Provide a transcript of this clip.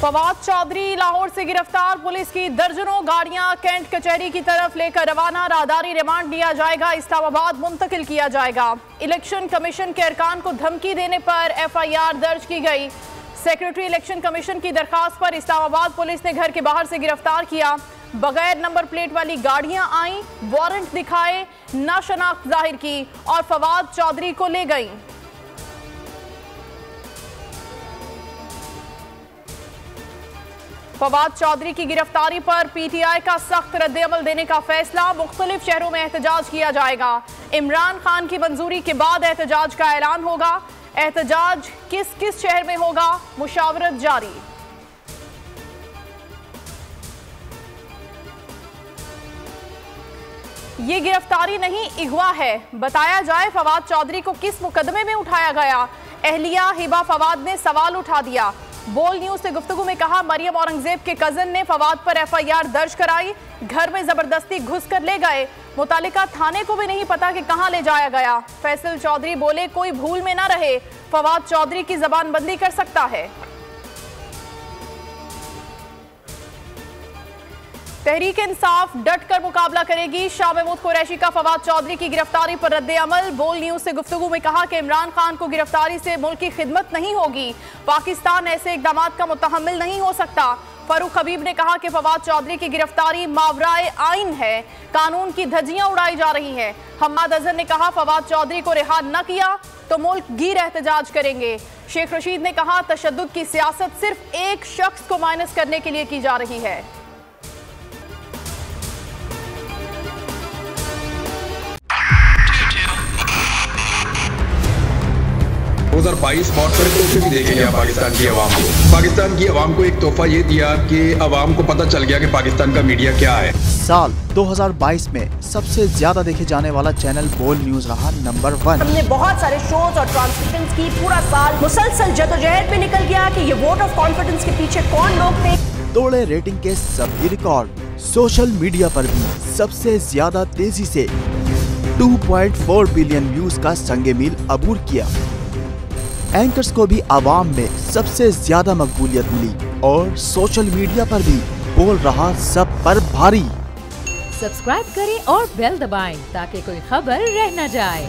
फवाद चौधरी लाहौर से गिरफ्तार, पुलिस की दर्जनों गाड़ियां कैंट कचहरी की तरफ लेकर रवाना। राहदारी रिमांड लिया जाएगा, इस्लामाबाद मुंतकिल किया जाएगा। इलेक्शन कमीशन के अरकान को धमकी देने पर FIR दर्ज की गई। सेक्रेटरी इलेक्शन कमीशन की दरखास्त पर इस्लामाबाद पुलिस ने घर के बाहर से गिरफ्तार किया। बगैर नंबर प्लेट वाली गाड़ियां आईं, वारंट दिखाए, नाशनाख्त जाहिर की और फवाद चौधरी को ले गईं। फवाद चौधरी की गिरफ्तारी पर PTI का सख्त रद्द-ए-अमल देने का फैसला। मुख्तलिफ शहरों में एहतजाज किया जाएगा। इमरान खान की मंजूरी के बाद एहतजाज का ऐलान होगा। एहतजाज किस किस शहर में होगा, मुशावरत जारी। ये गिरफ्तारी नहीं, अगवा है। बताया जाए फवाद चौधरी को किस मुकदमे में उठाया गया। एहलिया हिबा फवाद ने सवाल उठा दिया। बोल न्यूज से गुफ्तगू में कहा, मरियम औरंगजेब के कजन ने फवाद पर FIR दर्ज कराई, घर में जबरदस्ती घुस कर ले गए। मुतालिका थाने को भी नहीं पता कि कहां ले जाया गया। फैसल चौधरी बोले, कोई भूल में ना रहे, फवाद चौधरी की जबानबंदी कर सकता है। तहरीक इंसाफ डट कर मुकाबला करेगी। शाह महमूद कुरैशी का फवाद चौधरी की गिरफ्तारी पर रद्द-ए-अमल। बोल न्यूज से गुफ्तगू में कहा कि इमरान खान को गिरफ्तारी से मुल्क की खिदमत नहीं होगी। पाकिस्तान ऐसे इक़दामात का मुतहम्मिल नहीं हो सकता। फारूक हबीब ने कहा कि फवाद चौधरी की गिरफ्तारी मावराए आइन है, कानून की धज्जियां उड़ाई जा रही हैं। हम्माद अजहर ने कहा, फवाद चौधरी को रिहा न किया तो मुल्क गिर एहतजाज करेंगे। शेख रशीद ने कहा, तशद्दुद की सियासत सिर्फ एक शख्स को माइनस करने के लिए की जा रही है। 2022 बहुत सारे तोहफे भी देखे गया पाकिस्तान की आवाम को। पाकिस्तान की आवाम को एक तोहफा ये दिया कि आवाम को पता चल गया कि पाकिस्तान का मीडिया क्या है। साल 2022 में सबसे ज्यादा देखे जाने वाला चैनल बोल न्यूज रहा नंबर 1। हमने बहुत सारे शोज और ट्रांसमिशंस की, पूरा साल मुसलसल जदोजहद में निकल गया कि ये वोट ऑफ कॉन्फिडेंस के पीछे कौन लोग थे। तोड़े रेटिंग के सभी रिकॉर्ड। सोशल मीडिया पर भी सबसे ज्यादा तेजी से 2.4 बिलियन व्यूज का संगे मील अबूर किया। एंकर्स को भी आवाम में सबसे ज्यादा मकबूलियत मिली और सोशल मीडिया पर भी बोल रहा सब पर भारी। सब्सक्राइब करें और बेल दबाएं ताकि कोई खबर रह न जाए।